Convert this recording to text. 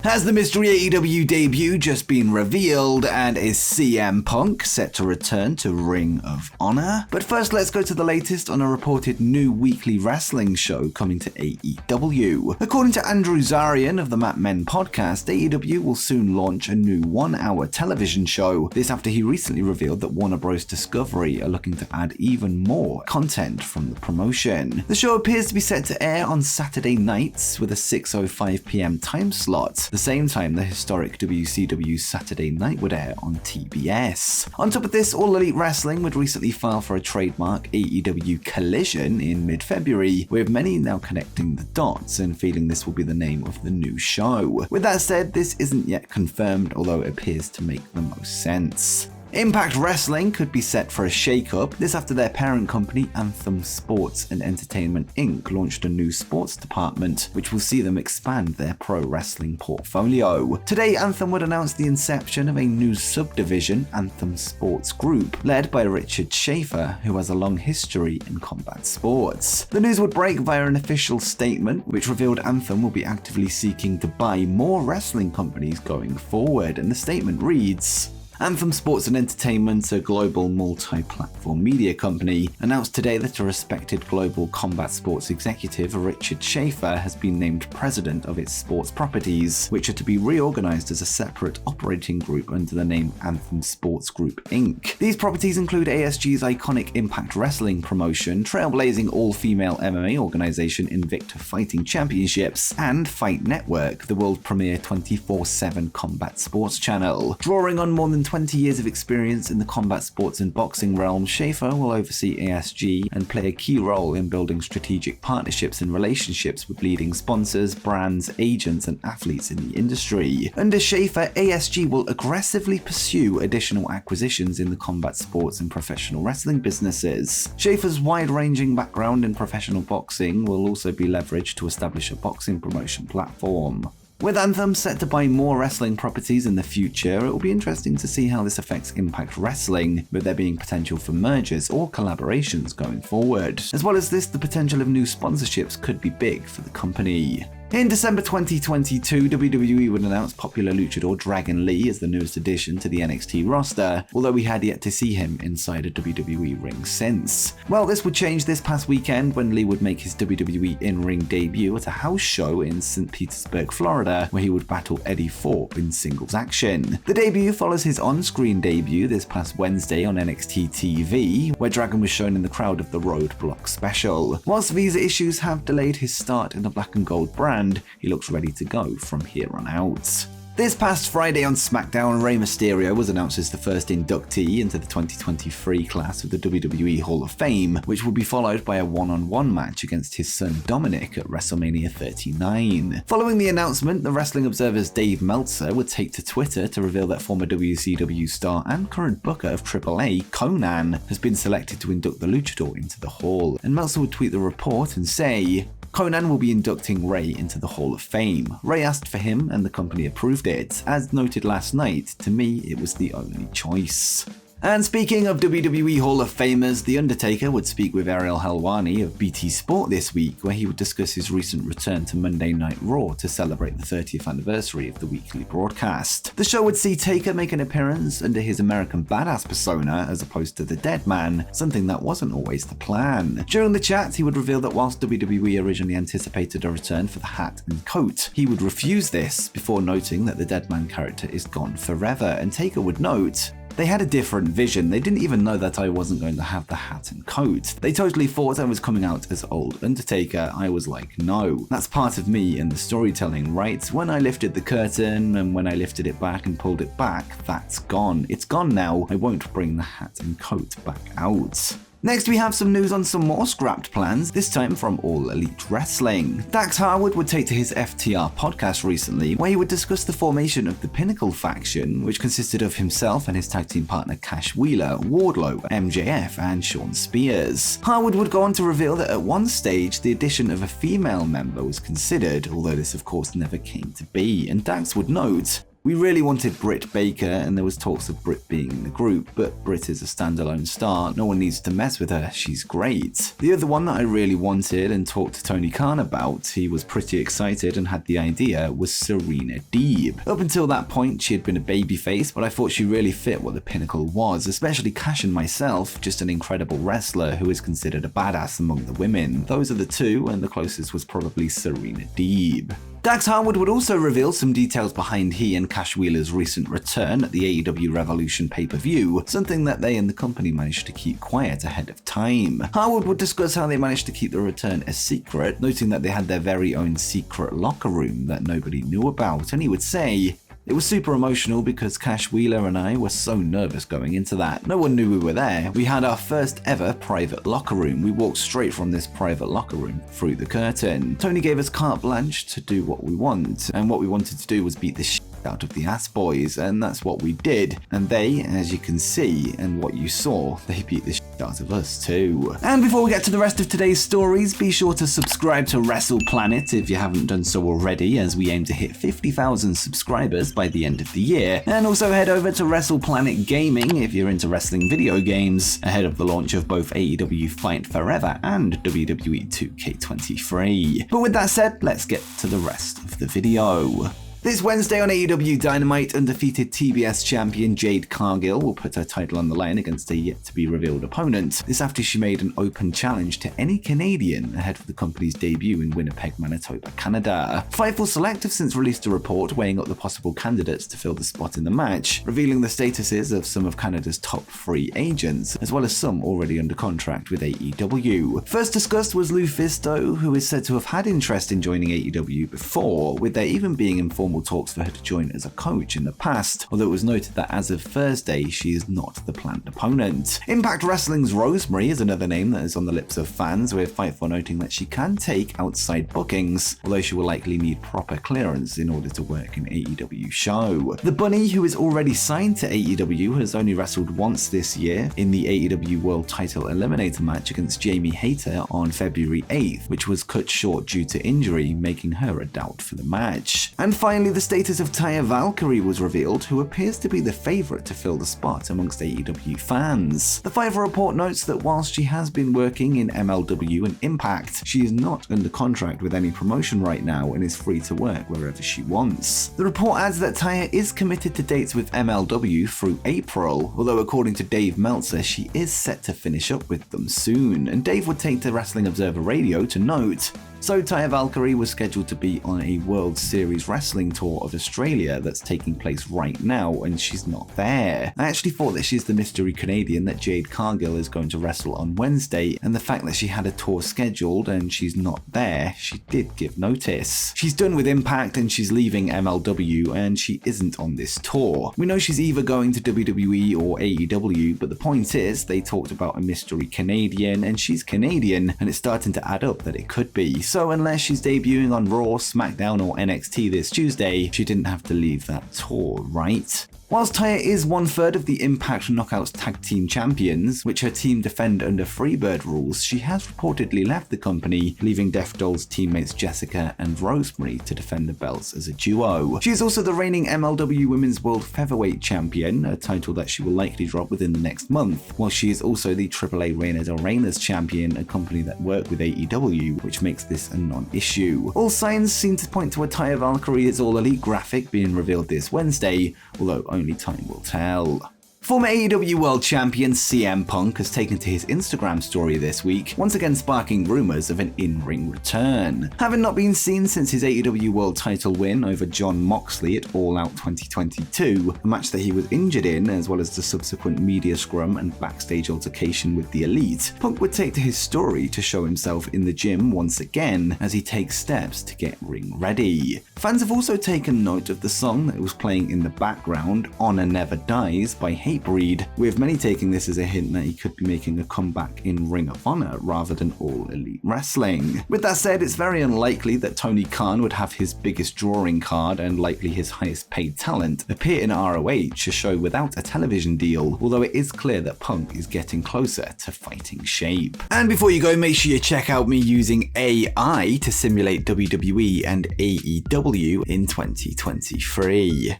Has the mystery AEW debut just been revealed, and is CM Punk set to return to Ring of Honor? But first, let's go to the latest on a reported new weekly wrestling show coming to AEW. According to Andrew Zarian of the Mat Men podcast, AEW will soon launch a new 1-hour television show. This after he recently revealed that Warner Bros. Discovery are looking to add even more content from the promotion. The show appears to be set to air on Saturday nights with a 6:05 p.m. time slot, the same time the historic WCW Saturday Night would air on TBS. On top of this, All Elite Wrestling would recently file for a trademark AEW Collision in mid-February, with many now connecting the dots and feeling this will be the name of the new show. With that said, this isn't yet confirmed, although it appears to make the most sense. Impact Wrestling could be set for a shake-up, this after their parent company Anthem Sports and Entertainment Inc. launched a new sports department, which will see them expand their pro wrestling portfolio. Today, Anthem would announce the inception of a new subdivision, Anthem Sports Group, led by Richard Schaefer, who has a long history in combat sports. The news would break via an official statement, which revealed Anthem will be actively seeking to buy more wrestling companies going forward, and the statement reads, Anthem Sports and Entertainment, a global multi-platform media company, announced today that a respected global combat sports executive, Richard Schaefer, has been named president of its sports properties, which are to be reorganized as a separate operating group under the name Anthem Sports Group Inc. These properties include ASG's iconic Impact Wrestling promotion, trailblazing all-female MMA organization Invicta Fighting Championships, and Fight Network, the world premiere 24/7 combat sports channel. Drawing on more than 20 years of experience in the combat sports and boxing realm, Schaefer will oversee ASG and play a key role in building strategic partnerships and relationships with leading sponsors, brands, agents, and athletes in the industry. Under Schaefer, ASG will aggressively pursue additional acquisitions in the combat sports and professional wrestling businesses. Schaefer's wide-ranging background in professional boxing will also be leveraged to establish a boxing promotion platform. With Anthem set to buy more wrestling properties in the future, it will be interesting to see how this affects Impact Wrestling, with there being potential for mergers or collaborations going forward. As well as this, the potential of new sponsorships could be big for the company. In December 2022, WWE would announce popular luchador Dragon Lee as the newest addition to the NXT roster, although we had yet to see him inside a WWE ring since. Well, this would change this past weekend when Lee would make his WWE in-ring debut at a house show in St. Petersburg, Florida, where he would battle Eddie Thorpe in singles action. The debut follows his on-screen debut this past Wednesday on NXT TV, where Dragon was shown in the crowd of the Roadblock special. Whilst visa issues have delayed his start in the black and gold brand, he looks ready to go from here on out. This past Friday on SmackDown, Rey Mysterio was announced as the first inductee into the 2023 class of the WWE Hall of Fame, which will be followed by a one-on-one match against his son Dominic at WrestleMania 39. Following the announcement, the Wrestling Observer's Dave Meltzer would take to Twitter to reveal that former WCW star and current booker of AAA, Conan, has been selected to induct the luchador into the Hall, and Meltzer would tweet the report and say, Conan will be inducting Rey into the Hall of Fame. Rey asked for him and the company approved it. As noted last night, to me it was the only choice. And speaking of WWE Hall of Famers, The Undertaker would speak with Ariel Helwani of BT Sport this week, where he would discuss his recent return to Monday Night Raw to celebrate the 30th anniversary of the weekly broadcast. The show would see Taker make an appearance under his American Badass persona as opposed to the Dead Man, something that wasn't always the plan. During the chat, he would reveal that whilst WWE originally anticipated a return for the hat and coat, he would refuse this, before noting that the Dead Man character is gone forever, and Taker would note, they had a different vision. They didn't even know that I wasn't going to have the hat and coat. They totally thought I was coming out as old Undertaker. I was like, no. That's part of me and the storytelling, right? When I lifted the curtain and when I lifted it back and pulled it back, that's gone. It's gone now. I won't bring the hat and coat back out. Next, we have some news on some more scrapped plans, this time from All Elite Wrestling. Dax Harwood would take to his FTR podcast recently, where he would discuss the formation of the Pinnacle faction, which consisted of himself and his tag team partner Cash Wheeler, Wardlow, MJF, and Shawn Spears. Harwood would go on to reveal that at one stage, the addition of a female member was considered, although this of course never came to be, and Dax would note, We really wanted Britt Baker, and there was talks of Britt being in the group, but Britt is a standalone star. No one needs to mess with her. She's great. The other one that I really wanted and talked to Tony Khan about, he was pretty excited and had the idea, was Serena Deeb. Up until that point, she had been a babyface, but I thought she really fit what the pinnacle was, especially Cash and myself, just an incredible wrestler who is considered a badass among the women. Those are the two, and the closest was probably Serena Deeb. Dax Harwood would also reveal some details behind he and Cash Wheeler's recent return at the AEW Revolution pay-per-view, something that they and the company managed to keep quiet ahead of time. Harwood would discuss how they managed to keep the return a secret, noting that they had their very own secret locker room that nobody knew about, and he would say, "It was super emotional because Cash Wheeler and I were so nervous going into that. No one knew we were there. We had our first ever private locker room. We walked straight from this private locker room through the curtain. Tony gave us carte blanche to do what we want, and what we wanted to do was beat the shit out of the Ass Boys, and that's what we did. And they, as you can see, and what you saw, they beat the shit out of us too." And before we get to the rest of today's stories, be sure to subscribe to Wrestle Planet if you haven't done so already, as we aim to hit 50,000 subscribers by the end of the year. And also head over to Wrestle Planet Gaming if you're into wrestling video games, ahead of the launch of both AEW Fight Forever and WWE 2K23. But with that said, let's get to the rest of the video. This Wednesday on AEW Dynamite, undefeated TBS champion Jade Cargill will put her title on the line against a yet-to-be-revealed opponent. This after she made an open challenge to any Canadian ahead of the company's debut in Winnipeg, Manitoba, Canada. Fightful Select have since released a report weighing up the possible candidates to fill the spot in the match, revealing the statuses of some of Canada's top free agents, as well as some already under contract with AEW. First discussed was Lufisto, who is said to have had interest in joining AEW before, with there even being informal talks for her to join as a coach in the past, although it was noted that as of Thursday, she is not the planned opponent. Impact Wrestling's Rosemary is another name that is on the lips of fans, with Fightful noting that she can take outside bookings, although she will likely need proper clearance in order to work an AEW show. The Bunny, who is already signed to AEW, has only wrestled once this year in the AEW World Title Eliminator match against Jamie Hayter on February 8th, which was cut short due to injury, making her a doubt for the match. And finally, the status of Taya Valkyrie was revealed, who appears to be the favourite to fill the spot amongst AEW fans. The Fiverr report notes that whilst she has been working in MLW and Impact, she is not under contract with any promotion right now and is free to work wherever she wants. The report adds that Taya is committed to dates with MLW through April, although according to Dave Meltzer, she is set to finish up with them soon, and Dave would take to Wrestling Observer Radio to note, "So Taya Valkyrie was scheduled to be on a World Series Wrestling tour of Australia that's taking place right now, and she's not there. I actually thought that she's the mystery Canadian that Jade Cargill is going to wrestle on Wednesday, and the fact that she had a tour scheduled and she's not there, she did give notice. She's done with Impact and she's leaving MLW, and she isn't on this tour. We know she's either going to WWE or AEW, but the point is, they talked about a mystery Canadian, and she's Canadian, and it's starting to add up that it could be. So unless she's debuting on Raw, SmackDown or NXT this Tuesday, she didn't have to leave that tour, right? Whilst Taya is 1/3 of the Impact Knockouts Tag Team Champions, which her team defend under Freebird rules, she has reportedly left the company, leaving Death Doll's teammates Jessica and Rosemary to defend the belts as a duo. She is also the reigning MLW Women's World Featherweight Champion, a title that she will likely drop within the next month, while she is also the AAA Reina del Reinas Champion, a company that work with AEW, which makes this a non-issue. All signs seem to point to a Taya Valkyrie is All Elite graphic being revealed this Wednesday, although only time will tell. Former AEW World Champion CM Punk has taken to his Instagram story this week, once again sparking rumours of an in-ring return. Having not been seen since his AEW World title win over Jon Moxley at All Out 2022, a match that he was injured in, as well as the subsequent media scrum and backstage altercation with the Elite, Punk would take to his story to show himself in the gym once again as he takes steps to get ring ready. Fans have also taken note of the song that was playing in the background, Honor Never Dies by Hatebreed, with many taking this as a hint that he could be making a comeback in Ring of Honor rather than All Elite Wrestling. With that said, it's very unlikely that Tony Khan would have his biggest drawing card and likely his highest paid talent appear in ROH, a show without a television deal, although it is clear that Punk is getting closer to fighting shape. And before you go, make sure you check out me using AI to simulate WWE and AEW in 2023.